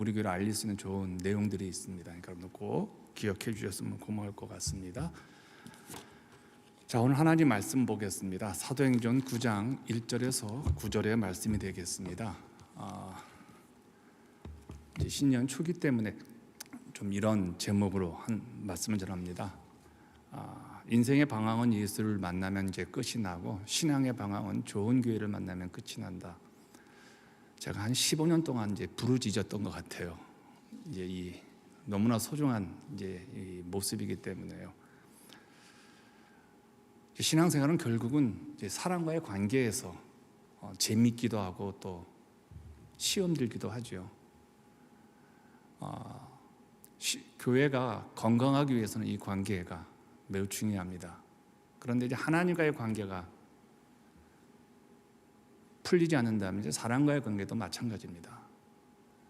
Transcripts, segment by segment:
우리 교회를 알릴 수 있는 좋은 내용들이 있습니다. 그러니까 여러분 꼭 기억해 주셨으면 고마울 것 같습니다. 자, 오늘 하나님 말씀 보겠습니다. 사도행전 9장 1절에서 9절의 말씀이 되겠습니다. 이제 신년 초기 때문에 좀 이런 제목으로 한 말씀을 전합니다. 인생의 방황은 예수를 만나면 이제 끝이 나고, 신앙의 방황은 좋은 교회를 만나면 끝이 난다. 제가 한 15년 동안 이제 부르짖었던 것 같아요. 이제 이 너무나 소중한 이제 이 모습이기 때문에요. 신앙생활은 결국은 이제 사람과의 관계에서 재밌기도 하고 또 시험 들기도 하죠. 교회가 건강하기 위해서는 이 관계가 매우 중요합니다. 그런데 이제 하나님과의 관계가 풀리지 않는다면 이제 사람과의 관계도 마찬가지입니다.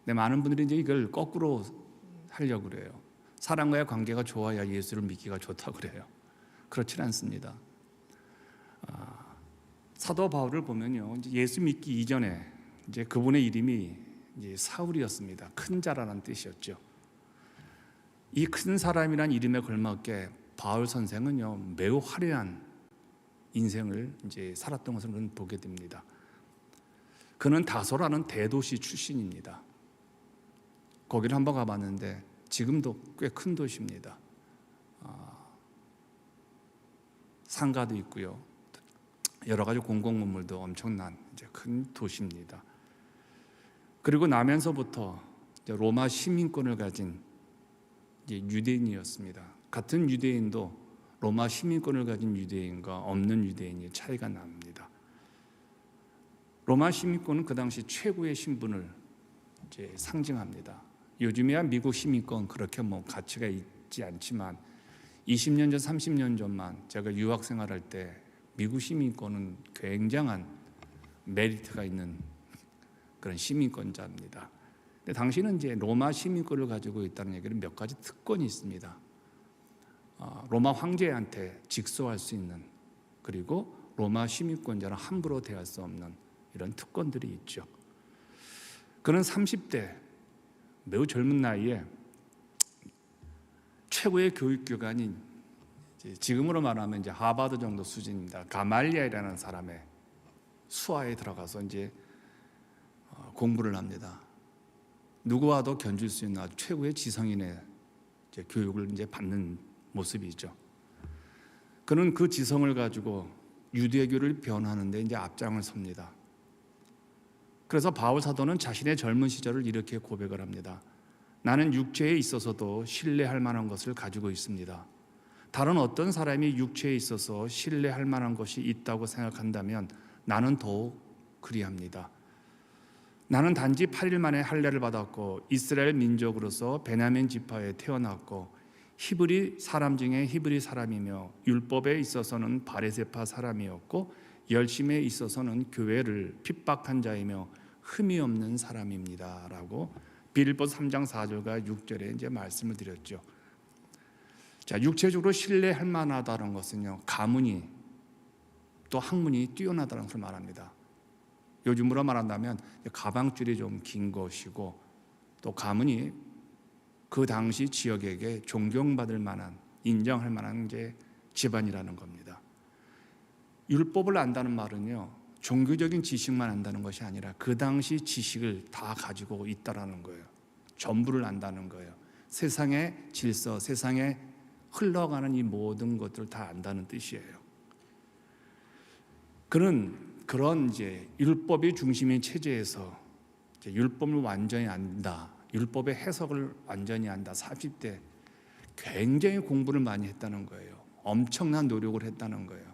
근데 많은 분들이 이제 이걸 거꾸로 하려고 그래요. 사람과의 관계가 좋아야 예수를 믿기가 좋다고 그래요. 그렇지 않습니다. 사도 바울을 보면요, 이제 예수 믿기 이전에 이제 그분의 이름이 이제 사울이었습니다. 큰 자라는 뜻이었죠. 이 큰 사람이란 이름에 걸맞게 바울 선생은요, 매우 화려한 인생을 이제 살았던 것을 우리는 보게 됩니다. 그는 다소라는 대도시 출신입니다. 거기를 한번 가봤는데 지금도 꽤 큰 도시입니다. 상가도 있고요, 여러 가지 공공건물도 엄청난 이제 큰 도시입니다. 그리고 나면서부터 이제 로마 시민권을 가진 이제 유대인이었습니다. 같은 유대인도 로마 시민권을 가진 유대인과 없는 유대인이 차이가 납니다. 로마 시민권은 그 당시 최고의 신분을 이제 상징합니다. 요즘에야 미국 시민권 그렇게 뭐 가치가 있지 않지만 20년 전, 30년 전만 제가 유학 생활할 때 미국 시민권은 굉장한 메리트가 있는 그런 시민권자입니다. 근데 당시는 이제 로마 시민권을 가지고 있다는 얘기는 몇 가지 특권이 있습니다. 로마 황제한테 직소할 수 있는, 그리고 로마 시민권자는 함부로 대할 수 없는 이런 특권들이 있죠. 그는 30대 매우 젊은 나이에 최고의 교육기관인, 지금으로 말하면 이제 하버드 정도 수준입니다. 가말리엘이라는 사람의 수하에 들어가서 이제 공부를 합니다. 누구와도 견줄 수 있는 아주 최고의 지성인의 이제 교육을 이제 받는 모습이죠. 그는 그 지성을 가지고 유대교를 변화하는데 이제 앞장을 섭니다. 그래서 바울 사도는 자신의 젊은 시절을 이렇게 고백을 합니다. 나는 육체에 있어서도 신뢰할 만한 것을 가지고 있습니다. 다른 어떤 사람이 육체에 있어서 신뢰할 만한 것이 있다고 생각한다면 나는 더욱 그리합니다. 나는 단지 8일 만에 할례를 받았고 이스라엘 민족으로서 베냐민 지파에 태어났고 히브리 사람 중에 히브리 사람이며 율법에 있어서는 바리새파 사람이었고 열심에 있어서는 교회를 핍박한 자이며 흠이 없는 사람입니다 라고 빌립보서 3장 4절과 6절에 이제 말씀을 드렸죠. 자, 육체적으로 신뢰할 만하다는 것은요, 가문이 또 학문이 뛰어나다는 것을 말합니다. 요즘으로 말한다면 가방줄이 좀 긴 것이고 또 가문이 그 당시 지역에게 존경받을 만한, 인정할 만한 이제 집안이라는 겁니다. 율법을 안다는 말은요, 종교적인 지식만 안다는 것이 아니라 그 당시 지식을 다 가지고 있다라는 거예요. 전부를 안다는 거예요. 세상의 질서, 세상에 흘러가는 이 모든 것들을 다 안다는 뜻이에요. 그는 그런 이제 율법이 중심인 체제에서 이제 율법을 완전히 안다, 율법의 해석을 완전히 안다. 30대 굉장히 공부를 많이 했다는 거예요. 엄청난 노력을 했다는 거예요.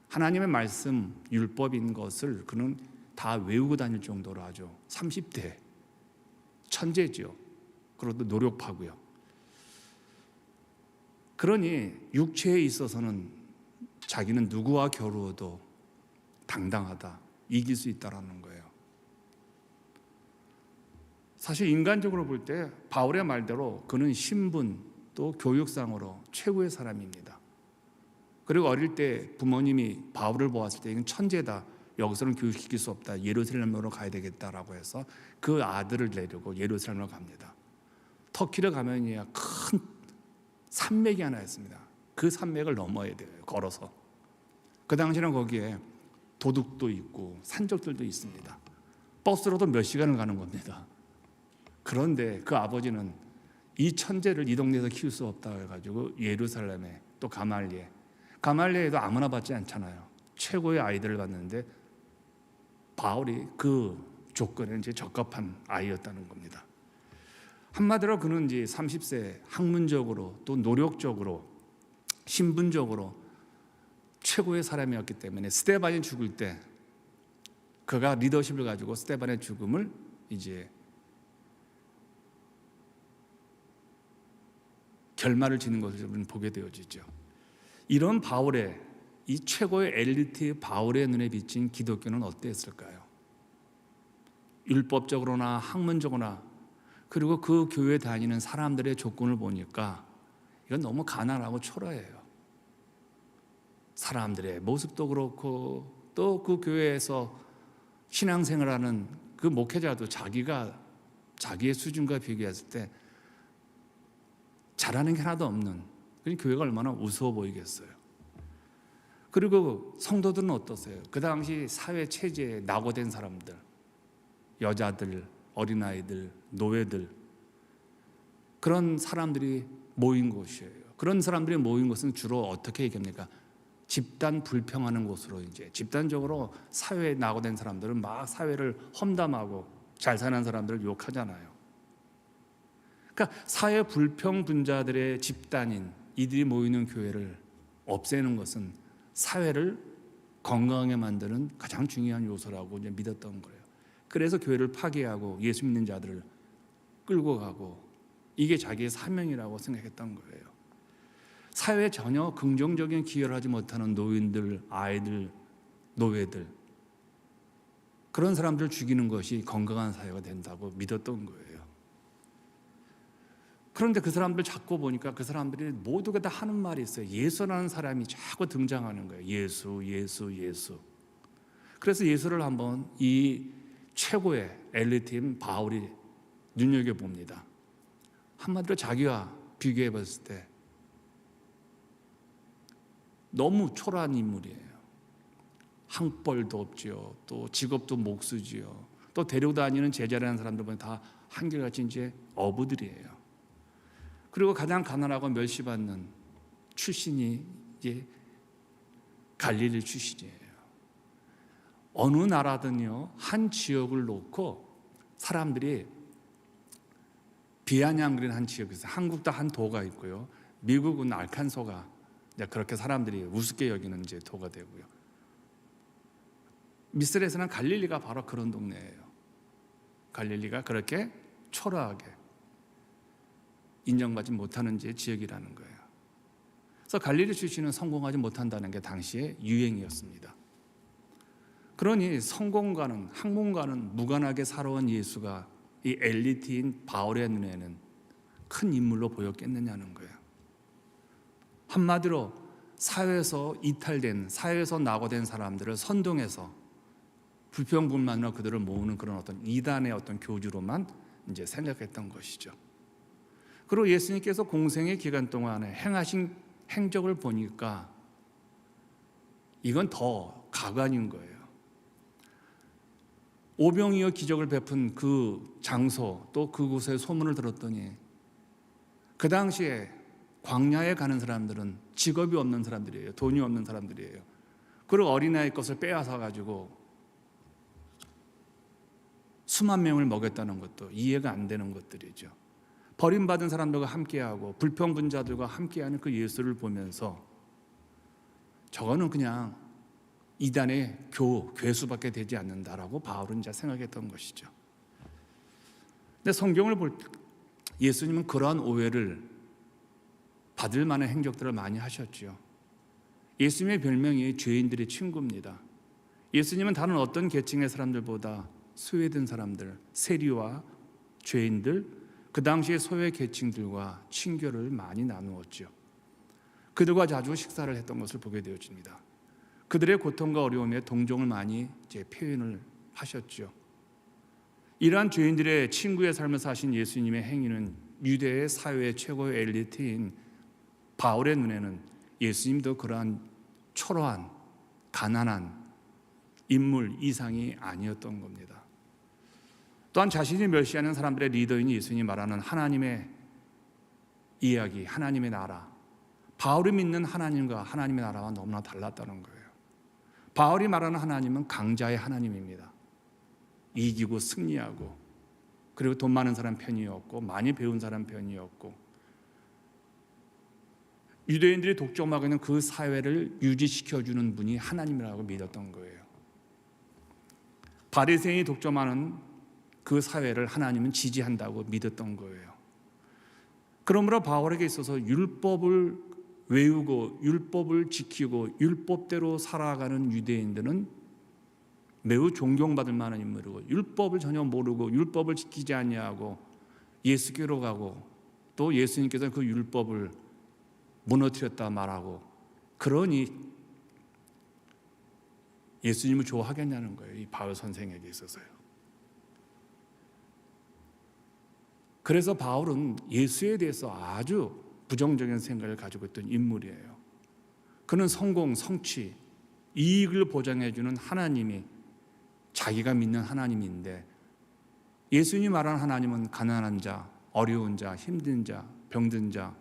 하나님의 말씀, 율법인 것을 그는 다 외우고 다닐 정도로 아주 30대 천재죠. 그러도 노력하고요. 그러니 육체에 있어서는 자기는 누구와 겨루어도 당당하다, 이길 수 있다라는 거예요. 사실 인간적으로 볼 때 바울의 말대로 그는 신분 또 교육상으로 최고의 사람입니다. 그리고 어릴 때 부모님이 바울을 보았을 때 이건 천재다, 여기서는 교육시킬 수 없다. 예루살렘으로 가야 되겠다라고 해서 그 아들을 데리고 예루살렘으로 갑니다. 터키를 가면야 큰 산맥이 하나 있습니다. 그 산맥을 넘어야 돼요. 걸어서. 그 당시에는 거기에 도둑도 있고 산적들도 있습니다. 버스로도 몇 시간을 가는 겁니다. 그런데 그 아버지는 이 천재를 이 동네에서 키울 수 없다 해가지고 예루살렘에 또 가말리에도 아무나 받지 않잖아요. 최고의 아이들을 받는데 바울이 그 조건에 이제 적합한 아이였다는 겁니다. 한마디로 그는 이제 30세 학문적으로 또 노력적으로 신분적으로 최고의 사람이었기 때문에 스데반이 죽을 때 그가 리더십을 가지고 스데반의 죽음을 이제 결말을 짓는 것을 우리는 보게 되어지죠. 이런 바울의 이 최고의 엘리트 바울의 눈에 비친 기독교는 어땠을까요? 율법적으로나 학문적으로나 그리고 그 교회 다니는 사람들의 조건을 보니까 이건 너무 가난하고 초라해요. 사람들의 모습도 그렇고 또 그 교회에서 신앙생활하는 그 목회자도 자기의 수준과 비교했을 때 잘하는 게 하나도 없는 그런 교회가 얼마나 우스워 보이겠어요. 그리고 성도들은 어떠세요? 그 당시 사회 체제에 낙오된 사람들, 여자들, 어린아이들, 노예들 그런 사람들이 모인 곳이에요. 그런 사람들이 모인 곳은 주로 어떻게 얘기합니까? 집단 불평하는 곳으로 이제 집단적으로 사회에 낙오된 사람들은 막 사회를 험담하고 잘 사는 사람들을 욕하잖아요. 그러니까 사회 불평 분자들의 집단인 이들이 모이는 교회를 없애는 것은 사회를 건강하게 만드는 가장 중요한 요소라고 이제 믿었던 거예요. 그래서 교회를 파괴하고 예수 믿는 자들을 끌고 가고 이게 자기의 사명이라고 생각했던 거예요. 사회에 전혀 긍정적인 기여를 하지 못하는 노인들, 아이들, 노예들 그런 사람들을 죽이는 것이 건강한 사회가 된다고 믿었던 거예요. 그런데 그 사람들 자꾸 보니까 그 사람들이 모두가 다 하는 말이 있어요. 예수라는 사람이 자꾸 등장하는 거예요. 예수, 예수, 예수. 그래서 예수를 한번 이 최고의 엘리트인 바울이 눈여겨봅니다. 한마디로 자기와 비교해 봤을 때 너무 초라한 인물이에요. 항벌도 없지요. 또 직업도 못 쓰지요. 또 데려다니는 제자라는 사람들 보면 다 한결같이 이제 어부들이에요. 그리고 가장 가난하고 멸시받는 출신이 이제 갈릴리 출신이에요. 어느 나라든요 한 지역을 놓고 사람들이 비아냥거리는 한 지역이 있어요. 한국도 한 도가 있고요. 미국은 알칸소가 그렇게 사람들이 우습게 여기는 이제 도가 되고요. 미스라에서는 갈릴리가 바로 그런 동네예요. 갈릴리가 그렇게 초라하게 인정받지 못하는 이제 지역이라는 거예요. 그래서 갈릴리 출신은 성공하지 못한다는 게 당시의 유행이었습니다. 그러니 성공과는 학문과는 무관하게 살아온 예수가 이 엘리트인 바울의 눈에는 큰 인물로 보였겠느냐는 거예요. 한마디로 사회에서 이탈된, 사회에서 낙오된 사람들을 선동해서 불평불만으로 그들을 모으는 그런 어떤 이단의 어떤 교주로만 이제 생각했던 것이죠. 그리고 예수님께서 공생의 기간 동안에 행하신 행적을 보니까 이건 더 가관인 거예요. 오병이어 기적을 베푼 그 장소 또 그곳의 소문을 들었더니 그 당시에 광야에 가는 사람들은 직업이 없는 사람들이에요. 돈이 없는 사람들이에요. 그리고 어린아이 것을 빼앗아 가지고 수만 명을 먹였다는 것도 이해가 안 되는 것들이죠. 버림받은 사람들과 함께하고 불평분자들과 함께하는 그 예수를 보면서 저거는 그냥 이단의 괴수밖에 되지 않는다라고 바울은 이제 생각했던 것이죠. 근데 성경을 볼 때 예수님은 그러한 오해를 받을 만한 행적들을 많이 하셨죠. 예수님의 별명이 죄인들의 친구입니다. 예수님은 다른 어떤 계층의 사람들보다 소외된 사람들, 세리와 죄인들, 그 당시의 소외 계층들과 친교를 많이 나누었죠. 그들과 자주 식사를 했던 것을 보게 되어집니다. 그들의 고통과 어려움에 동정을 많이 표현을 하셨죠. 이러한 죄인들의 친구의 삶을 사신 예수님의 행위는 유대의 사회의 최고의 엘리트인 바울의 눈에는 예수님도 그러한 초라한 가난한 인물 이상이 아니었던 겁니다. 또한 자신이 멸시하는 사람들의 리더인 예수님이 말하는 하나님의 이야기, 하나님의 나라, 바울이 믿는 하나님과 하나님의 나라와 너무나 달랐다는 거예요. 바울이 말하는 하나님은 강자의 하나님입니다. 이기고 승리하고, 그리고 돈 많은 사람 편이었고 많이 배운 사람 편이었고, 유대인들이 독점하고 있는 그 사회를 유지시켜주는 분이 하나님이라고 믿었던 거예요. 바리새인이 독점하는 그 사회를 하나님은 지지한다고 믿었던 거예요. 그러므로 바울에게 있어서 율법을 외우고 율법을 지키고 율법대로 살아가는 유대인들은 매우 존경받을 만한 인물이고, 율법을 전혀 모르고 율법을 지키지 아니하고 예수께로 가고, 또 예수님께서는 그 율법을 무너뜨렸다 말하고, 그러니 예수님을 좋아하겠냐는 거예요, 이 바울 선생에게 있어서요. 그래서 바울은 예수에 대해서 아주 부정적인 생각을 가지고 있던 인물이에요. 그는 성공, 성취, 이익을 보장해주는 하나님이 자기가 믿는 하나님인데, 예수님이 말하는 하나님은 가난한 자, 어려운 자, 힘든 자, 병든 자,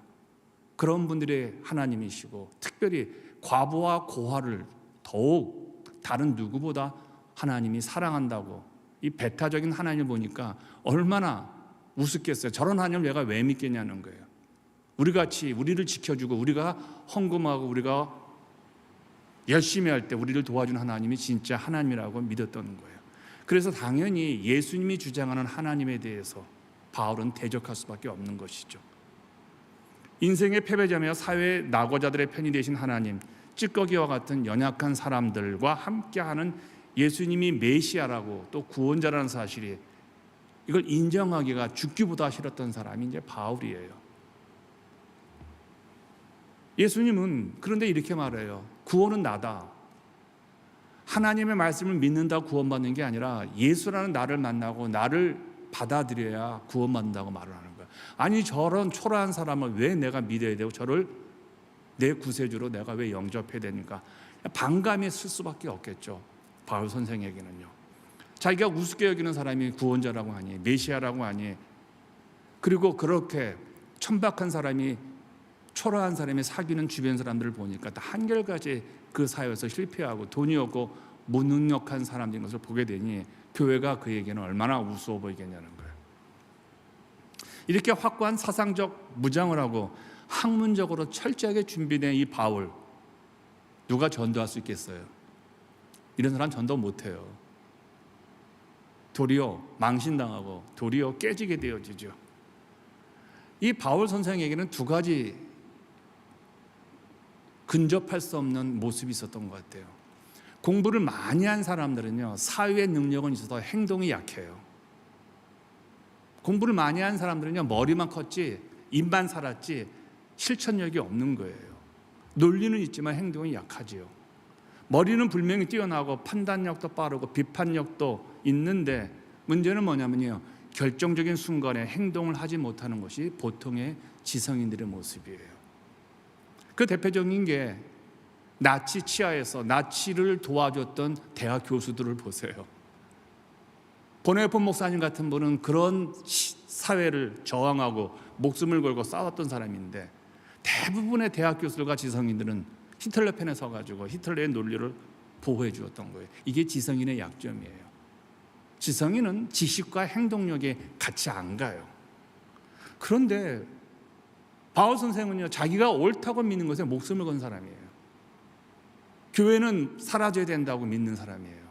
그런 분들의 하나님이시고, 특별히 과부와 고아를 더욱 다른 누구보다 하나님이 사랑한다고, 이 배타적인 하나님을 보니까 얼마나 우습겠어요. 저런 하나님을 내가 왜 믿겠냐는 거예요. 우리같이 우리를 지켜주고 우리가 헌금하고 우리가 열심히 할 때 우리를 도와주는 하나님이 진짜 하나님이라고 믿었던 거예요. 그래서 당연히 예수님이 주장하는 하나님에 대해서 바울은 대적할 수밖에 없는 것이죠. 인생의 패배자며 사회의 낙오자들의 편이 되신 하나님, 찌꺼기와 같은 연약한 사람들과 함께하는 예수님이 메시아라고 또 구원자라는 사실이, 이걸 인정하기가 죽기보다 싫었던 사람이 이제 바울이에요. 예수님은 그런데 이렇게 말해요. 구원은 나다. 하나님의 말씀을 믿는다 구원받는 게 아니라 예수라는 나를 만나고 나를 받아들여야 구원받는다고 말을 하는 거야. 아니, 저런 초라한 사람을 왜 내가 믿어야 되고 저를 내 구세주로 내가 왜 영접해야 되니까, 반감이 쓸 수밖에 없겠죠. 바울 선생에게는요. 자기가 우습게 여기는 사람이 구원자라고 하니, 메시아라고 하니, 그리고 그렇게 천박한 사람이, 초라한 사람이 사귀는 주변 사람들을 보니까 다 한결같이 그 사회에서 실패하고 돈이 없고 무능력한 사람들인 것을 보게 되니 교회가 그에게는 얼마나 우스워 보이겠냐는 거예요. 이렇게 확고한 사상적 무장을 하고 학문적으로 철저하게 준비된 이 바울, 누가 전도할 수 있겠어요? 이런 사람 전도 못해요. 도리어 망신당하고 도리어 깨지게 되어지죠. 이 바울 선생에게는 두 가지 근접할 수 없는 모습이 있었던 것 같아요. 공부를 많이 한 사람들은요, 사회의 능력은 있어도 행동이 약해요. 공부를 많이 한 사람들은요, 머리만 컸지 입만 살았지 실천력이 없는 거예요. 논리는 있지만 행동이 약하지요. 머리는 분명히 뛰어나고 판단력도 빠르고 비판력도 있는데, 문제는 뭐냐면요, 결정적인 순간에 행동을 하지 못하는 것이 보통의 지성인들의 모습이에요. 그 대표적인 게 나치 치하에서 나치를 도와줬던 대학 교수들을 보세요. 보네폰 목사님 같은 분은 그런 사회를 저항하고 목숨을 걸고 싸웠던 사람인데, 대부분의 대학 교수들과 지성인들은 히틀러 편에 서가지고 히틀러의 논리를 보호해 주었던 거예요. 이게 지성인의 약점이에요. 지성인은 지식과 행동력에 같이 안 가요. 그런데 바울 선생은요, 자기가 옳다고 믿는 것에 목숨을 건 사람이에요. 교회는 사라져야 된다고 믿는 사람이에요.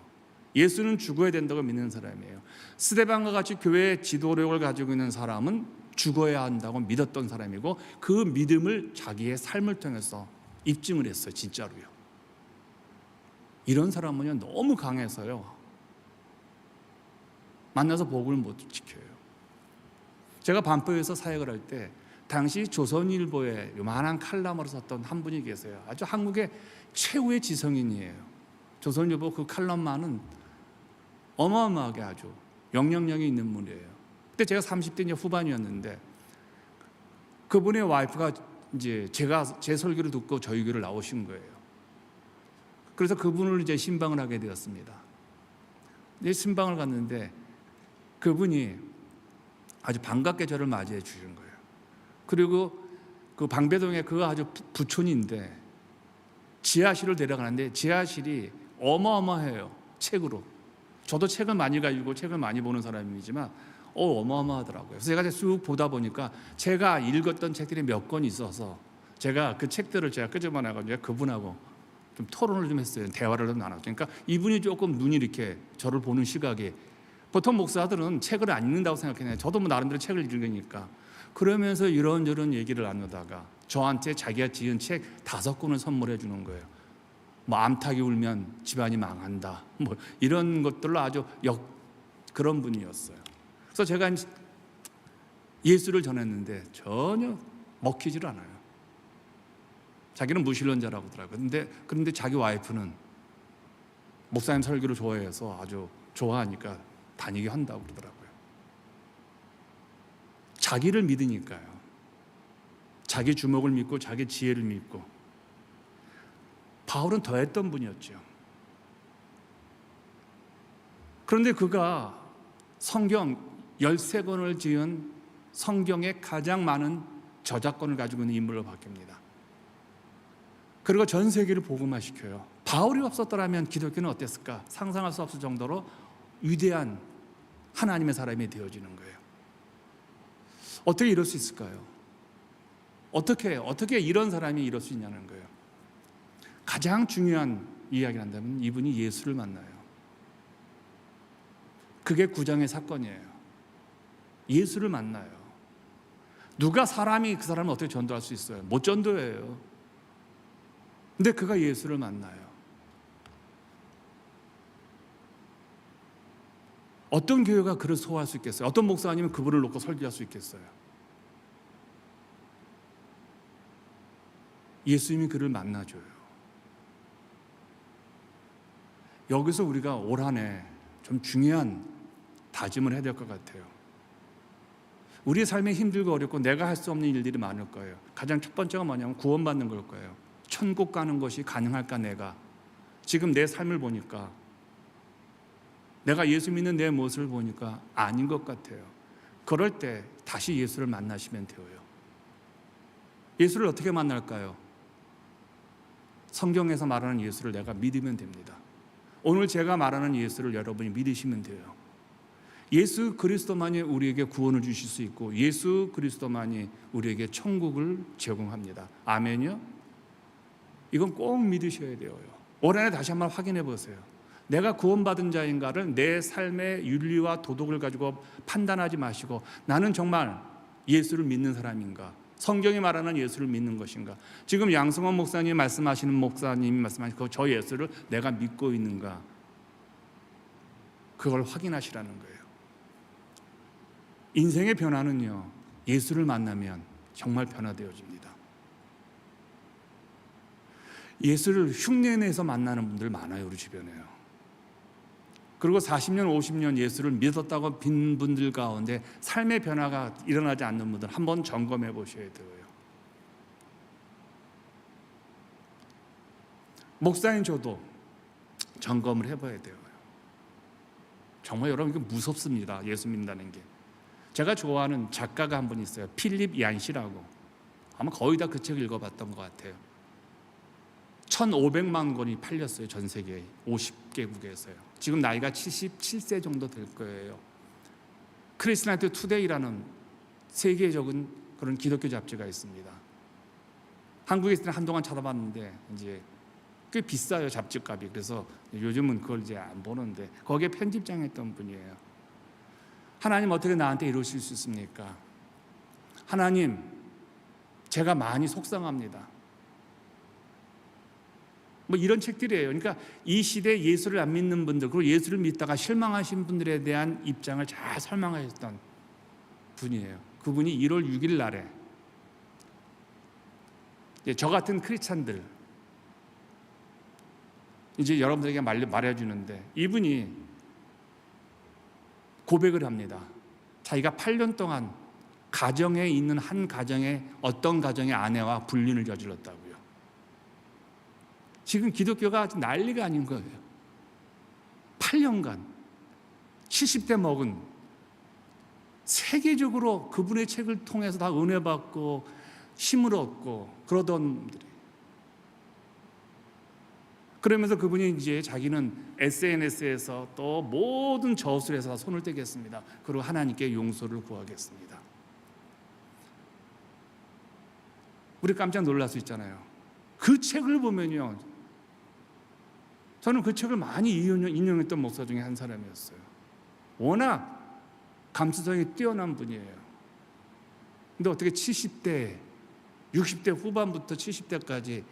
예수는 죽어야 된다고 믿는 사람이에요. 스데반과 같이 교회의 지도력을 가지고 있는 사람은 죽어야 한다고 믿었던 사람이고, 그 믿음을 자기의 삶을 통해서 입증을 했어요. 진짜로요. 이런 사람은요, 너무 강해서요, 만나서 복을 못 지켜요. 제가 반포에서 사역을 할 때 당시 조선일보에 요만한 칼럼을 썼던 한 분이 계세요. 아주 한국의 최후의 지성인이에요. 조선일보 그 칼럼만은 어마어마하게 아주 영향력이 있는 분이에요. 그때 제가 30대 이제 후반이었는데 그분의 와이프가 이제 제 설교를 듣고 저희 교회를 나오신 거예요. 그래서 그분을 이제 신방을 하게 되었습니다. 이제 신방을 갔는데 그분이 아주 반갑게 저를 맞이해 주신 거예요. 그리고 그 방배동에 그 아주 부촌인데 지하실을 데려가는데 지하실이 어마어마해요. 책으로. 저도 책을 많이 가지고 책을 많이 보는 사람이지만 어마어마하더라고요. 그래서 제가 쭉 보다 보니까 제가 읽었던 책들이 몇 권 있어서 제가 그 책들을 제가 끄집어내가지고 그분하고 좀 토론을 좀 했어요. 대화를 좀 나눴어요. 그러니까 이분이 조금 눈이 이렇게 저를 보는 시각이 보통 목사들은 책을 안 읽는다고 생각해요. 저도 뭐 나름대로 책을 읽으니까 그러면서 이런저런 얘기를 나누다가 저한테 자기가 지은 책 5권을 선물해 주는 거예요. 뭐 암탉이 울면 집안이 망한다. 뭐 이런 것들로 아주 그런 분이었어요. 그래서 제가 예수를 전했는데 전혀 먹히질 않아요. 자기는 무신론자라고 하더라고요. 그런데 자기 와이프는 목사님 설교를 좋아해서 아주 좋아하니까 다니게 한다고 그러더라고요. 자기를 믿으니까요. 자기 주먹을 믿고 자기 지혜를 믿고. 바울은 더했던 분이었죠. 그런데 그가 성경 13권을 지은 성경의 가장 많은 저작권을 가지고 있는 인물로 바뀝니다. 그리고 전 세계를 복음화시켜요. 바울이 없었더라면 기독교는 어땠을까? 상상할 수 없을 정도로 위대한 하나님의 사람이 되어지는 거예요. 어떻게 이럴 수 있을까요? 어떻게 이런 사람이 이럴 수 있냐는 거예요. 가장 중요한 이야기를 한다면 이분이 예수를 만나요. 그게 구장의 사건이에요. 예수를 만나요. 누가 사람이 그 사람을 어떻게 전도할 수 있어요? 못 전도해요. 근데 그가 예수를 만나요. 어떤 교회가 그를 소화할 수 있겠어요? 어떤 목사 아니면 그분을 놓고 설교할 수 있겠어요? 예수님이 그를 만나줘요. 여기서 우리가 올 한 해 좀 중요한 다짐을 해야 될 것 같아요. 우리의 삶에 힘들고 어렵고 내가 할 수 없는 일들이 많을 거예요. 가장 첫 번째가 뭐냐면 구원받는 걸 거예요. 천국 가는 것이 가능할까 내가. 지금 내 삶을 보니까 내가 예수 믿는 내 모습을 보니까 아닌 것 같아요. 그럴 때 다시 예수를 만나시면 돼요. 예수를 어떻게 만날까요? 성경에서 말하는 예수를 내가 믿으면 됩니다. 오늘 제가 말하는 예수를 여러분이 믿으시면 돼요. 예수 그리스도만이 우리에게 구원을 주실 수 있고 예수 그리스도만이 우리에게 천국을 제공합니다. 아멘이요? 이건 꼭 믿으셔야 돼요. 올 한해 다시 한번 확인해 보세요. 내가 구원받은 자인가를 내 삶의 윤리와 도덕을 가지고 판단하지 마시고 나는 정말 예수를 믿는 사람인가? 성경이 말하는 예수를 믿는 것인가? 지금 양승원 목사님 말씀하시는 목사님이 말씀하시는 저 예수를 내가 믿고 있는가? 그걸 확인하시라는 거예요. 인생의 변화는요, 예수를 만나면 정말 변화되어집니다. 예수를 흉내내서 만나는 분들 많아요, 우리 주변에요. 그리고 40년, 50년 예수를 믿었다고 빈 분들 가운데 삶의 변화가 일어나지 않는 분들 한번 점검해 보셔야 돼요. 목사인 저도 점검을 해봐야 돼요. 정말 여러분 이게 무섭습니다. 예수 믿는다는 게. 제가 좋아하는 작가가 한 분 있어요. 필립 얀시라고. 아마 거의 다 그 책을 읽어봤던 것 같아요. 1,500만 권이 팔렸어요. 전 세계 50개국에서요. 지금 나이가 77세 정도 될 거예요. 크리스티애니티 투데이라는 세계적인 그런 기독교 잡지가 있습니다. 한국에 있을 때 한동안 찾아봤는데 이제 꽤 비싸요, 잡지값이. 그래서 요즘은 그걸 이제 안 보는데 거기에 편집장 했던 분이에요. 하나님 어떻게 나한테 이러실 수 있습니까? 하나님, 제가 많이 속상합니다. 뭐 이런 책들이에요. 그러니까 이 시대에 예수를 안 믿는 분들, 그리고 예수를 믿다가 실망하신 분들에 대한 입장을 잘 설명하셨던 분이에요. 그분이 1월 6일 날에 저 같은 크리스찬들 이제 여러분들에게 말해주는데, 이분이 고백을 합니다. 자기가 8년 동안 가정에 있는 한 가정의 어떤 가정의 아내와 불륜을 저질렀다고요. 지금 기독교가 아주 난리가 아닌 거예요. 8년간 70대 먹은, 세계적으로 그분의 책을 통해서 다 은혜 받고 힘을 얻고 그러던 분들이, 그러면서 그분이 이제 자기는 SNS에서 또 모든 저술에서 다 손을 떼겠습니다. 그리고 하나님께 용서를 구하겠습니다. 우리 깜짝 놀랄 수 있잖아요. 그 책을 보면요, 저는 그 책을 많이 인용했던 목사 중에 한 사람이었어요. 워낙 감수성이 뛰어난 분이에요. 근데 어떻게 70대, 60대 후반부터 70대까지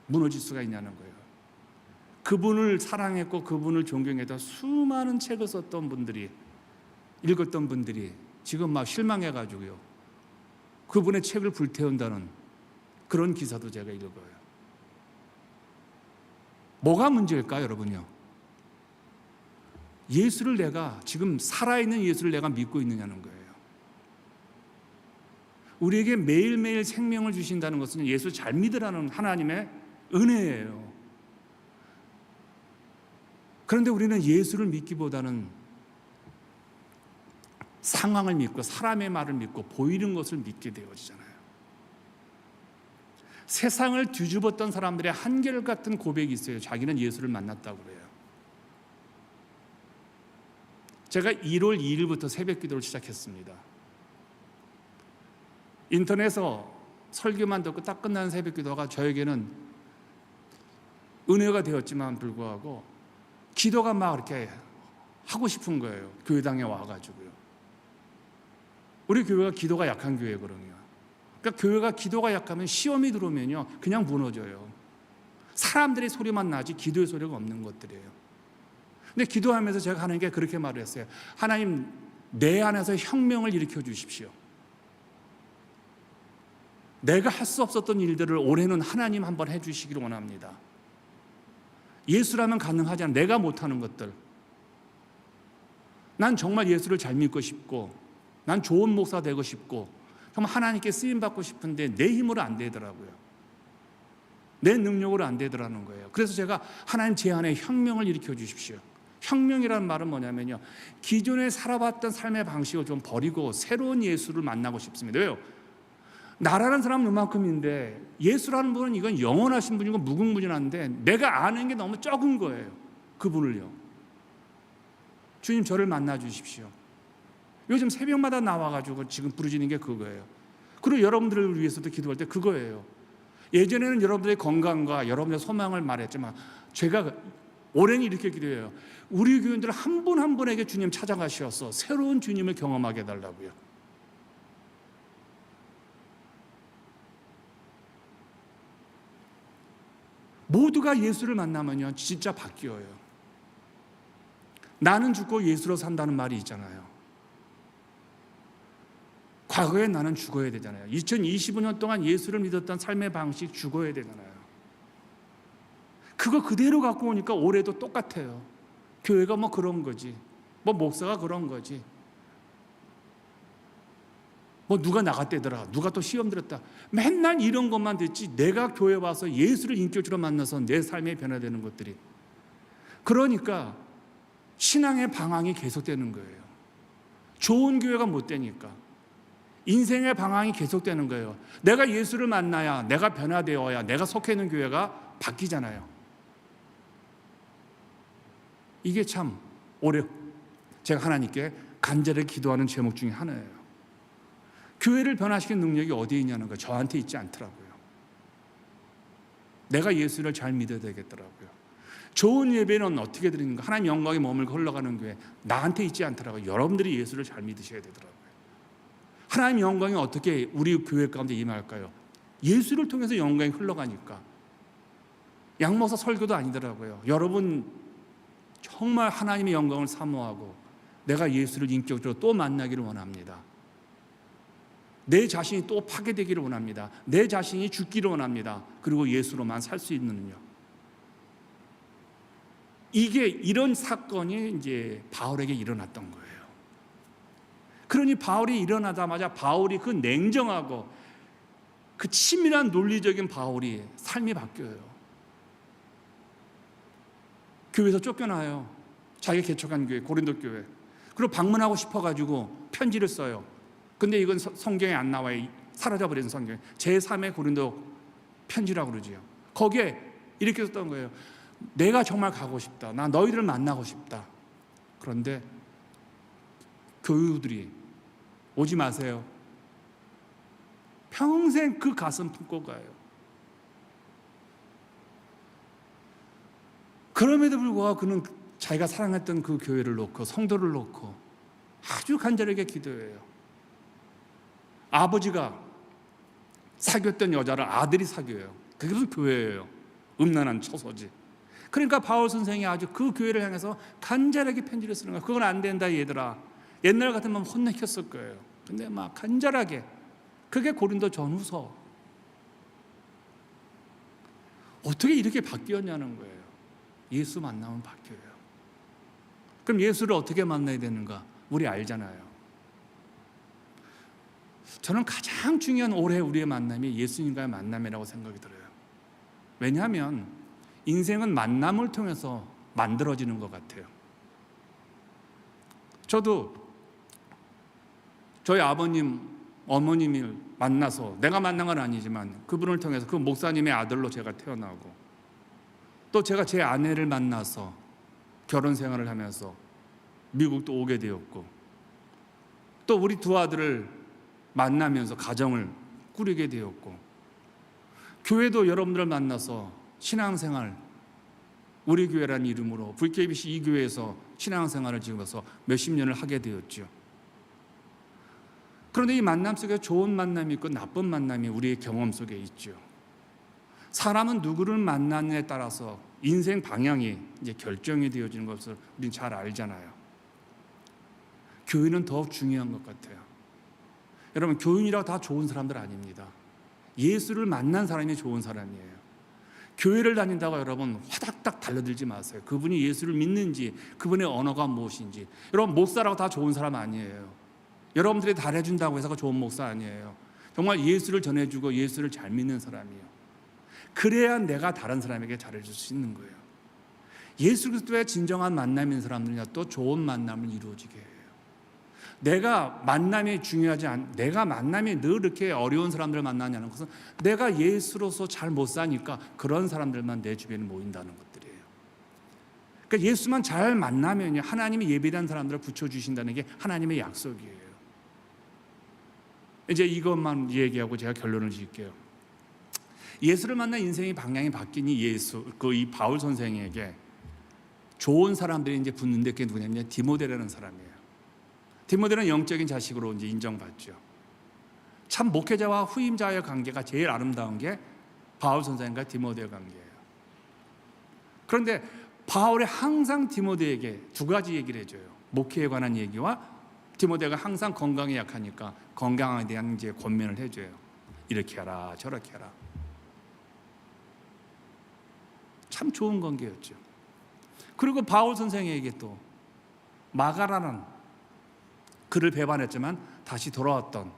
무너질 수가 있냐는 거예요. 그분을 사랑했고 그분을 존경했던 수많은 책을 썼던 분들이, 읽었던 분들이 지금 막 실망해가지고요, 그분의 책을 불태운다는 그런 기사도 제가 읽어요. 뭐가 문제일까요, 여러분요? 예수를 내가, 지금 살아있는 예수를 내가 믿고 있느냐는 거예요. 우리에게 매일매일 생명을 주신다는 것은 예수 잘 믿으라는 하나님의 은혜예요. 그런데 우리는 예수를 믿기보다는 상황을 믿고 사람의 말을 믿고 보이는 것을 믿게 되어지잖아요. 세상을 뒤집었던 사람들의 한결같은 고백이 있어요. 자기는 예수를 만났다고 그래요. 제가 1월 2일부터 새벽 기도를 시작했습니다. 인터넷에서 설교만 듣고 딱 끝나는 새벽 기도가 저에게는 은혜가 되었지만 불구하고 기도가 막 이렇게 하고 싶은 거예요. 교회당에 와가지고요. 우리 교회가 기도가 약한 교회거든요. 그러니까 교회가 기도가 약하면 시험이 들어오면요, 그냥 무너져요. 사람들의 소리만 나지 기도의 소리가 없는 것들이에요. 근데 기도하면서 제가 하나님께 그렇게 말을 했어요. 하나님, 내 안에서 혁명을 일으켜 주십시오. 내가 할 수 없었던 일들을 올해는 하나님 한번 해주시기를 원합니다. 예수라면 가능하지 않아. 내가 못하는 것들. 난 정말 예수를 잘 믿고 싶고, 난 좋은 목사 되고 싶고, 정말 하나님께 쓰임받고 싶은데 내 힘으로 안 되더라고요. 내 능력으로 안 되더라는 거예요. 그래서 제가 하나님, 제 안에 혁명을 일으켜 주십시오. 혁명이라는 말은 뭐냐면요, 기존에 살아왔던 삶의 방식을 좀 버리고 새로운 예수를 만나고 싶습니다. 왜요? 나라는 사람은 이만큼인데 예수라는 분은 이건 영원하신 분이고 무궁무진한데 내가 아는 게 너무 적은 거예요. 그분을요. 주님, 저를 만나 주십시오. 요즘 새벽마다 나와가지고 지금 부르짖는 게 그거예요. 그리고 여러분들을 위해서도 기도할 때 그거예요. 예전에는 여러분들의 건강과 여러분의 소망을 말했지만 제가 올해는 이렇게 기도해요. 우리 교인들 한 분 한 분에게 주님 찾아가셔서 새로운 주님을 경험하게 해달라고요. 모두가 예수를 만나면요, 진짜 바뀌어요. 나는 죽고 예수로 산다는 말이 있잖아요. 과거에 나는 죽어야 되잖아요. 2025년 동안 예수를 믿었던 삶의 방식 죽어야 되잖아요. 그거 그대로 갖고 오니까 올해도 똑같아요. 교회가 뭐 그런 거지, 뭐 목사가 그런 거지, 뭐 누가 나갔대더라, 누가 또 시험 들었다, 맨날 이런 것만 듣지 내가 교회 와서 예수를 인격적으로 만나서 내 삶이 변화되는 것들이, 그러니까 신앙의 방황이 계속되는 거예요. 좋은 교회가 못 되니까 인생의 방황이 계속되는 거예요. 내가 예수를 만나야, 내가 변화되어야 내가 속해 있는 교회가 바뀌잖아요. 이게 참 올해 제가 하나님께 간절히 기도하는 제목 중에 하나예요. 교회를 변화시키는 능력이 어디에 있냐는 거 저한테 있지 않더라고요. 내가 예수를 잘 믿어야 되겠더라고요. 좋은 예배는 어떻게 드리는가, 하나님 영광에 머물고 흘러가는 교회, 나한테 있지 않더라고요. 여러분들이 예수를 잘 믿으셔야 되더라고요. 하나님 영광이 어떻게 우리 교회 가운데 임할까요? 예수를 통해서 영광이 흘러가니까. 양목사 설교도 아니더라고요. 여러분 정말 하나님의 영광을 사모하고 내가 예수를 인격적으로 또 만나기를 원합니다. 내 자신이 또 파괴되기를 원합니다. 내 자신이 죽기를 원합니다. 그리고 예수로만 살 수 있는요. 이런 사건이 이제 바울에게 일어났던 거예요. 그러니 바울이 일어나자마자 바울이 그 냉정하고 그 치밀한 논리적인 바울이 삶이 바뀌어요. 교회에서 쫓겨나요. 자기가 개척한 교회, 고린도 교회. 그리고 방문하고 싶어가지고 편지를 써요. 근데 이건 성경에 안 나와요. 사라져버린 성경. 제3의 고린도 편지라고 그러지요. 거기에 이렇게 썼던 거예요. 내가 정말 가고 싶다. 나 너희들을 만나고 싶다. 그런데 교우들이 오지 마세요. 평생 그 가슴 품고 가요. 그럼에도 불구하고 그는 자기가 사랑했던 그 교회를 놓고 성도를 놓고 아주 간절하게 기도해요. 아버지가 사귀었던 여자를 아들이 사귀어요. 그게 무슨 교회예요. 음란한 처소지. 그러니까 바울 선생이 아주 그 교회를 향해서 간절하게 편지를 쓰는 거예요. 그건 안 된다 얘들아. 옛날 같으면 혼내켰을 거예요. 근데 막 간절하게. 그게 고린도 전후서. 어떻게 이렇게 바뀌었냐는 거예요. 예수 만나면 바뀌어요. 그럼 예수를 어떻게 만나야 되는가? 우리 알잖아요. 저는 가장 중요한 올해 우리의 만남이 예수님과의 만남이라고 생각이 들어요. 왜냐하면 인생은 만남을 통해서 만들어지는 것 같아요. 저도 저희 아버님, 어머님을 만나서 내가 만난 건 아니지만 그분을 통해서 그 목사님의 아들로 제가 태어나고 또 제가 제 아내를 만나서 결혼 생활을 하면서 미국도 오게 되었고 또 우리 두 아들을 만나면서 가정을 꾸리게 되었고 교회도 여러분들을 만나서 신앙생활 우리 교회라는 이름으로 VKBC 이 교회에서 신앙생활을 지으면서 몇십 년을 하게 되었죠. 그런데 이 만남 속에 좋은 만남이 있고 나쁜 만남이 우리의 경험 속에 있죠. 사람은 누구를 만나느냐에 따라서 인생 방향이 이제 결정이 되어지는 것을 우리는 잘 알잖아요. 교회는 더욱 중요한 것 같아요. 여러분, 교인이라고 다 좋은 사람들 아닙니다. 예수를 만난 사람이 좋은 사람이에요. 교회를 다닌다고 여러분 화닥닥 달려들지 마세요. 그분이 예수를 믿는지 그분의 언어가 무엇인지. 여러분, 목사라고 다 좋은 사람 아니에요. 여러분들이 잘해준다고 해서 좋은 목사 아니에요. 정말 예수를 전해주고 예수를 잘 믿는 사람이에요. 그래야 내가 다른 사람에게 잘해줄 수 있는 거예요. 예수 그리스도의 진정한 만남인 사람들이나 또 좋은 만남을 이루어지게 해요. 내가 만남이 중요하지 내가 만남이 늘 이렇게 어려운 사람들을 만나냐는 것은 내가 예수로서 잘 못 사니까 그런 사람들만 내 주변에 모인다는 것들이에요. 그러니까 예수만 잘 만나면 하나님이 예비한 사람들을 붙여주신다는 게 하나님의 약속이에요. 이제 이것만 얘기하고 제가 결론을 지을게요. 예수를 만나 인생의 방향이 바뀌니 이 바울 선생에게 좋은 사람들이 이제 붙는데 그게 누구냐면 디모데라는 사람이에요. 디모데는 영적인 자식으로 이제 인정받죠. 참 목회자와 후임자의 관계가 제일 아름다운 게 바울 선생과 디모데의 관계예요. 그런데 바울이 항상 디모데에게 두 가지 얘기를 해줘요. 목회에 관한 얘기와 디모데가 항상 건강에 약하니까 건강에 대한 이제 권면을 해줘요. 이렇게 하라 저렇게 하라. 참 좋은 관계였죠. 그리고 바울 선생에게 또 마가라는 그를 배반했지만 다시 돌아왔던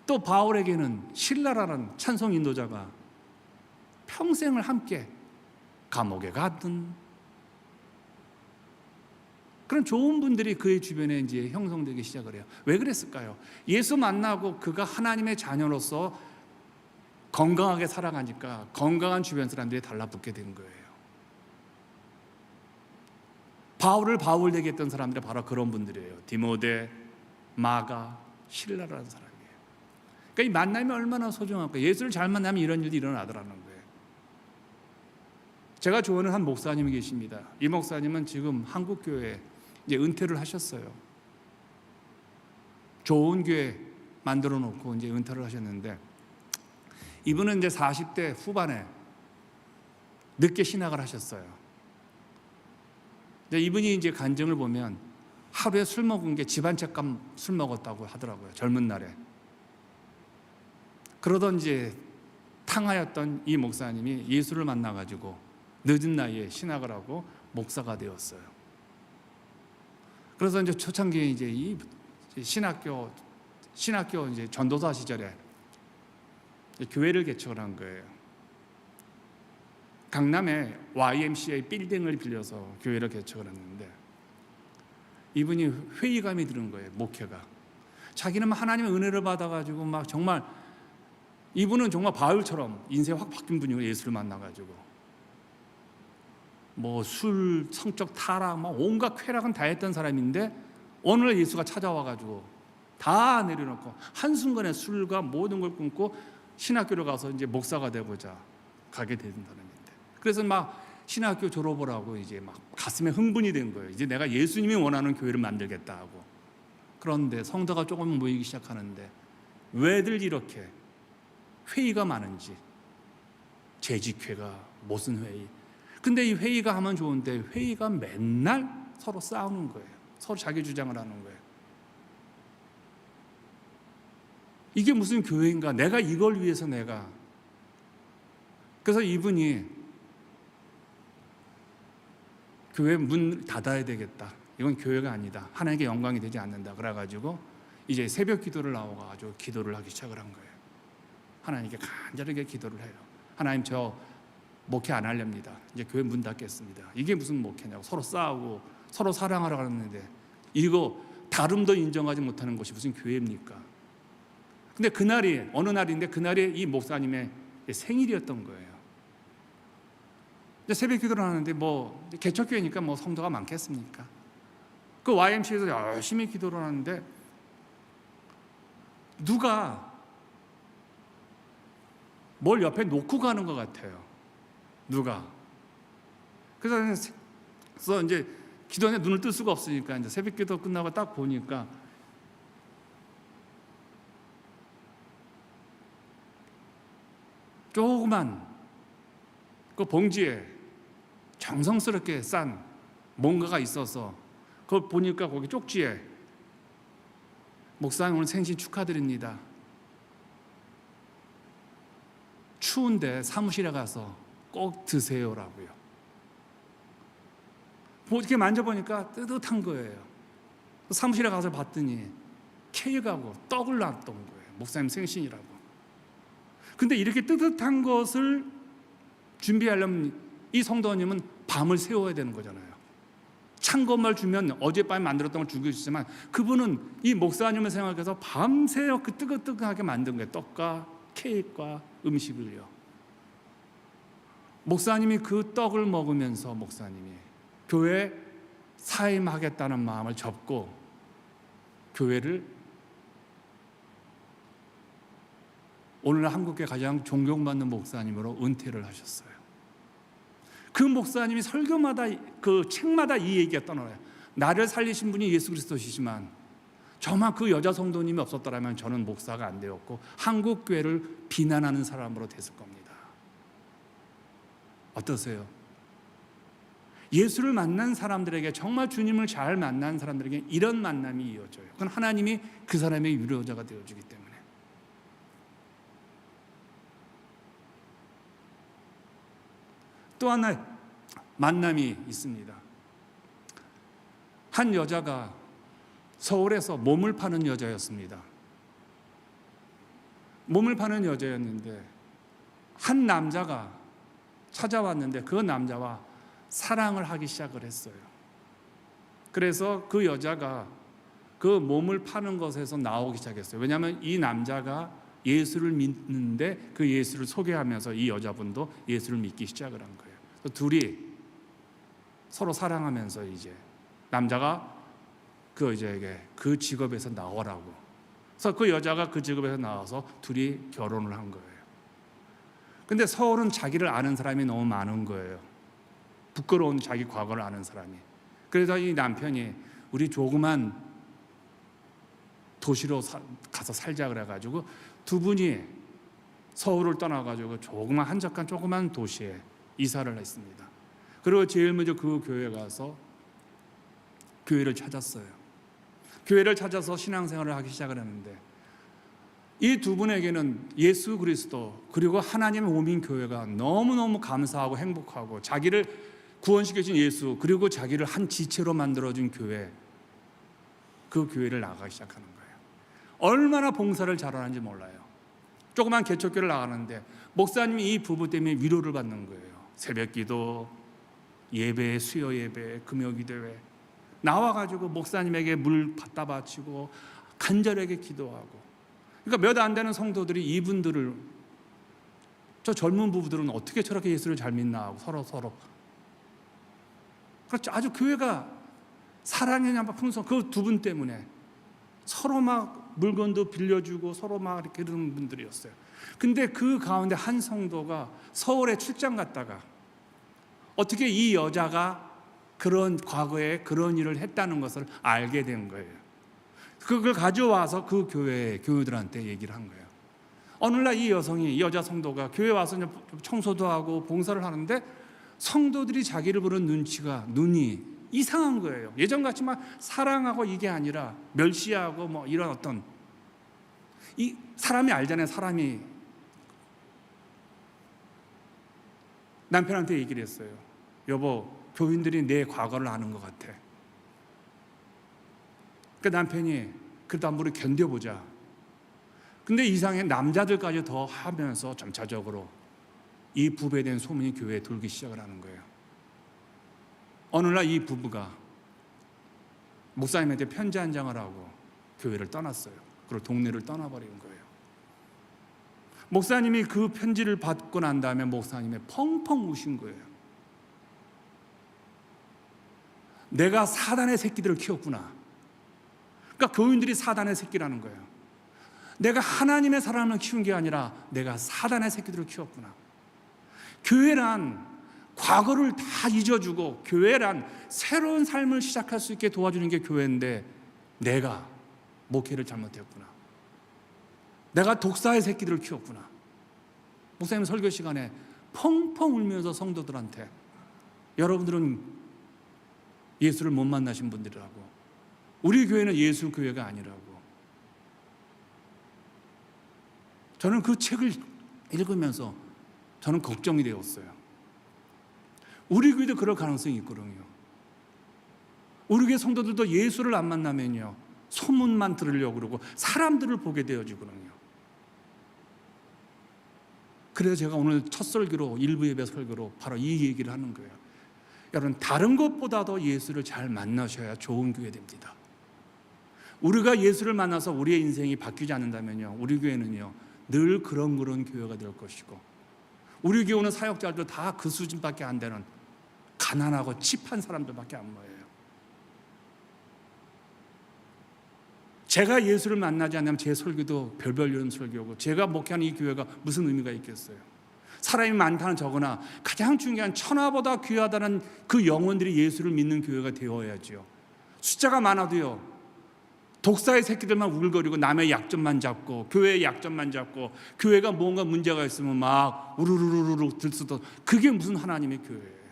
또 바울에게는 실라라는 찬송 인도자가 평생을 함께 감옥에 가든 그런 좋은 분들이 그의 주변에 이제 형성되기 시작을 해요. 왜 그랬을까요? 예수 만나고 그가 하나님의 자녀로서 건강하게 살아가니까 건강한 주변 사람들이 달라붙게 된 거예요. 바울을 바울 되게 했던 사람들이 바로 그런 분들이에요. 디모데, 마가, 실라라는 사람이에요. 그러니까 이 만남이 얼마나 소중할까. 예수를 잘 만나면 이런 일이 일어나더라는 거예요. 제가 좋아하는 한 목사님이 계십니다. 이 목사님은 지금 한국 교회에 이제 은퇴를 하셨어요. 좋은 교회 만들어 놓고 이제 은퇴를 하셨는데 이분은 이제 40대 후반에 늦게 신학을 하셨어요. 이분이 이제 간증을 보면 하루에 술 먹은 게 집 한 채 값 술 먹었다고 하더라고요. 젊은 날에. 그러던 이제 탕하였던 이 목사님이 예수를 만나가지고 늦은 나이에 신학을 하고 목사가 되었어요. 그래서 이제 초창기에 이제 이 신학교 이제 전도사 시절에 교회를 개척을 한 거예요. 강남에 YMCA 빌딩을 빌려서 교회를 개척을 했는데 이분이 회의감이 드는 거예요. 목회가. 자기는 하나님의 은혜를 받아가지고 막 정말 이분은 정말 바울처럼 인생이 확 바뀐 분이고 예수를 만나가지고 뭐 술, 성적 타락, 막 온갖 쾌락은 다 했던 사람인데 어느 날 예수가 찾아와가지고 다 내려놓고 한순간에 술과 모든 걸 끊고 신학교를 가서 이제 목사가 되고자 가게 된 사람인데 그래서 막 신학교 졸업을 하고 이제 막 가슴에 흥분이 된 거예요. 이제 내가 예수님이 원하는 교회를 만들겠다 하고. 그런데 성도가 조금 모이기 시작하는데 왜들 이렇게 회의가 많은지, 재직회가 무슨 회의. 근데 이 회의가 하면 좋은데 회의가 맨날 서로 싸우는 거예요. 서로 자기 주장을 하는 거예요. 이게 무슨 교회인가? 내가 이걸 위해서 내가. 그래서 이분이 교회 문 닫아야 되겠다. 이건 교회가 아니다. 하나님께 영광이 되지 않는다. 그래가지고 이제 새벽 기도를 나와가지고 기도를 하기 시작을 한 거예요. 하나님께 간절하게 기도를 해요. 하나님 저 목회 안 하렵니다. 이제 교회 문 닫겠습니다. 이게 무슨 목회냐고 서로 싸우고 서로 사랑하러 가는데 이거 다름도 인정하지 못하는 것이 무슨 교회입니까? 근데 그날이 어느 날인데 그날이 이 목사님의 생일이었던 거예요. 새벽 기도를 하는데 뭐 개척교회니까 뭐 성도가 많겠습니까? 그 YMCA에서 열심히 기도를 하는데 누가 뭘 옆에 놓고 가는 것 같아요. 누가. 그래서 이제 기도에 눈을 뜰 수가 없으니까 이제 새벽 기도 끝나고 딱 보니까 조그만 그 봉지에 정성스럽게 싼 뭔가가 있어서 그걸 보니까 거기 쪽지에 목사님 오늘 생신 축하드립니다. 추운데 사무실에 가서 꼭 드세요라고요. 이렇게 만져보니까 뜨뜻한 거예요. 사무실에 가서 봤더니 케이크하고 떡을 놨던 거예요. 목사님 생신이라고. 근데 이렇게 뜨뜻한 것을 준비하려면 이 성도님은 밤을 새워야 되는 거잖아요. 찬 것만 주면 어젯밤에 만들었던 걸 주고 있지만 그분은 이 목사님을 생각해서 밤새 그 뜨끈뜨끈하게 만든 거예요. 떡과 케이크와 음식을요. 목사님이 그 떡을 먹으면서 목사님이 교회 사임하겠다는 마음을 접고 교회를 오늘날 한국계 가장 존경받는 목사님으로 은퇴를 하셨어요. 그 목사님이 설교마다 그 책마다 이 얘기가 떠나요. 나를 살리신 분이 예수 그리스도시지만 저만 그 여자 성도님이 없었더라면 저는 목사가 안 되었고 한국 교회를 비난하는 사람으로 됐을 겁니다. 어떠세요? 예수를 만난 사람들에게 정말 주님을 잘 만난 사람들에게 이런 만남이 이어져요. 그건 하나님이 그 사람의 유료자가 되어주기 때문에. 또 하나의 만남이 있습니다. 한 여자가 서울에서 몸을 파는 여자였습니다. 몸을 파는 여자였는데 한 남자가 찾아왔는데 그 남자와 사랑을 하기 시작을 했어요. 그래서 그 여자가 그 몸을 파는 것에서 나오기 시작했어요. 왜냐하면 이 남자가 예수를 믿는데 그 예수를 소개하면서 이 여자분도 예수를 믿기 시작을 한 거예요. 둘이 서로 사랑하면서 이제 남자가 그 여자에게 그 직업에서 나오라고. 그래서 그 여자가 그 직업에서 나와서 둘이 결혼을 한 거예요. 근데 서울은 자기를 아는 사람이 너무 많은 거예요. 부끄러운 자기 과거를 아는 사람이. 그래서 이 남편이 우리 조그만 도시로 가서 살자 그래가지고 두 분이 서울을 떠나가지고 조그만 한적한 조그만 도시에 이사를 했습니다. 그리고 제일 먼저 그 교회에 가서 교회를 찾았어요. 교회를 찾아서 신앙생활을 하기 시작을 했는데, 이 두 분에게는 예수 그리스도 그리고 하나님의 몸인 교회가 너무너무 감사하고 행복하고, 자기를 구원시켜준 예수 그리고 자기를 한 지체로 만들어준 교회, 그 교회를 나가기 시작하는 거예요. 얼마나 봉사를 잘하는지 몰라요. 조그만 개척교를 나가는데 목사님이 이 부부 때문에 위로를 받는 거예요. 새벽기도, 예배, 수요 예배, 금요기도회 나와가지고 목사님에게 물 갖다 바치고 간절하게 기도하고. 그러니까 몇 안 되는 성도들이 이분들을, 저 젊은 부부들은 어떻게 저렇게 예수를 잘 믿나 하고 서로 그렇죠. 아주 교회가 사랑의 풍성, 그 두 분 때문에 서로 막 물건도 빌려주고 서로 막 이렇게 그러는 분들이었어요. 근데 그 가운데 한 성도가 서울에 출장 갔다가 어떻게 이 여자가 그런 과거에 그런 일을 했다는 것을 알게 된 거예요. 그걸 가져와서 그 교우들한테 얘기를 한 거예요. 어느 날 이 여성이, 이 여자 성도가 교회 와서 청소도 하고 봉사를 하는데 성도들이 자기를 보는 눈이 이상한 거예요. 예전같이 막 사랑하고 이게 아니라 멸시하고 뭐 이런 어떤, 이 사람이 알잖아요. 사람이 남편한테 얘기를 했어요. 여보, 교인들이 내 과거를 아는 것 같아. 그 남편이 그래도 한번 우리 견뎌보자. 근데 이상해, 남자들까지 더 하면서 점차적으로 이 부부에 대한 소문이 교회에 돌기 시작을 하는 거예요. 어느 날 이 부부가 목사님한테 편지 한 장을 하고 교회를 떠났어요. 그리고 동네를 떠나버린 거예요. 목사님이 그 편지를 받고 난 다음에 목사님이 펑펑 우신 거예요. 내가 사단의 새끼들을 키웠구나. 그러니까 교인들이 사단의 새끼라는 거예요. 내가 하나님의 사람을 키운 게 아니라 내가 사단의 새끼들을 키웠구나. 교회란 과거를 다 잊어주고, 교회란 새로운 삶을 시작할 수 있게 도와주는 게 교회인데 내가 목회를 잘못했구나. 내가 독사의 새끼들을 키웠구나. 목사님 설교 시간에 펑펑 울면서 성도들한테, 여러분들은 예수를 못 만나신 분들이라고, 우리 교회는 예수 교회가 아니라고. 저는 그 책을 읽으면서 저는 걱정이 되었어요. 우리 교회도 그럴 가능성이 있거든요. 우리 교회 성도들도 예수를 안 만나면요, 소문만 들으려고 그러고 사람들을 보게 되어지거든요. 그래서 제가 오늘 첫 설교로, 일부 예배 설교로 바로 이 얘기를 하는 거예요. 여러분, 다른 것보다도 예수를 잘 만나셔야 좋은 교회 됩니다. 우리가 예수를 만나서 우리의 인생이 바뀌지 않는다면요, 우리 교회는요 늘 그런 교회가 될 것이고, 우리 교회는 사역자들도 다 그 수준밖에 안 되는 가난하고 칩한 사람들밖에 안 모여요. 제가 예수를 만나지 않으면 제 설교도 별별 이런 설교고, 제가 목회하는 이 교회가 무슨 의미가 있겠어요? 사람이 많다는 적으나 가장 중요한 천하보다 귀하다는 그 영혼들이 예수를 믿는 교회가 되어야죠. 숫자가 많아도요, 독사의 새끼들만 우글거리고 남의 약점만 잡고, 교회의 약점만 잡고, 교회가 뭔가 문제가 있으면 막 우르르르르 들쓰던, 그게 무슨 하나님의 교회예요?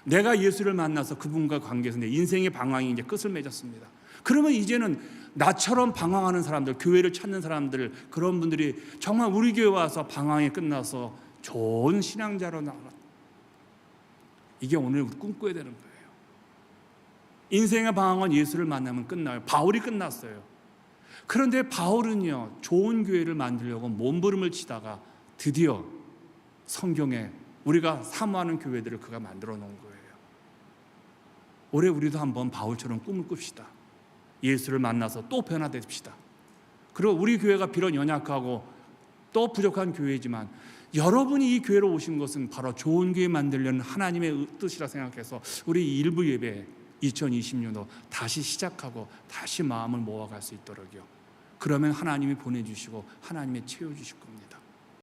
내가 예수를 만나서 그분과 관계에서 내 인생의 방황이 이제 끝을 맺었습니다. 그러면 이제는 나처럼 방황하는 사람들, 교회를 찾는 사람들, 그런 분들이 정말 우리 교회 와서 방황이 끝나서 좋은 신앙자로 나가, 이게 오늘 꿈꿔야 되는 거예요. 인생의 방황은 예수를 만나면 끝나요. 바울이 끝났어요. 그런데 바울은요, 좋은 교회를 만들려고 몸부림을 치다가 드디어 성경에 우리가 사모하는 교회들을 그가 만들어 놓은 거예요. 올해 우리도 한번 바울처럼 꿈을 꿉시다. 예수를 만나서 또 변화됩시다. 그리고 우리 교회가 비록 연약하고 또 부족한 교회이지만, 여러분이 이 교회로 오신 것은 바로 좋은 교회 만들려는 하나님의 뜻이라 생각해서 우리 일부 예배 2020년도 다시 시작하고 다시 마음을 모아갈 수 있도록요. 그러면 하나님이 보내주시고 하나님이 채워주실 겁니다.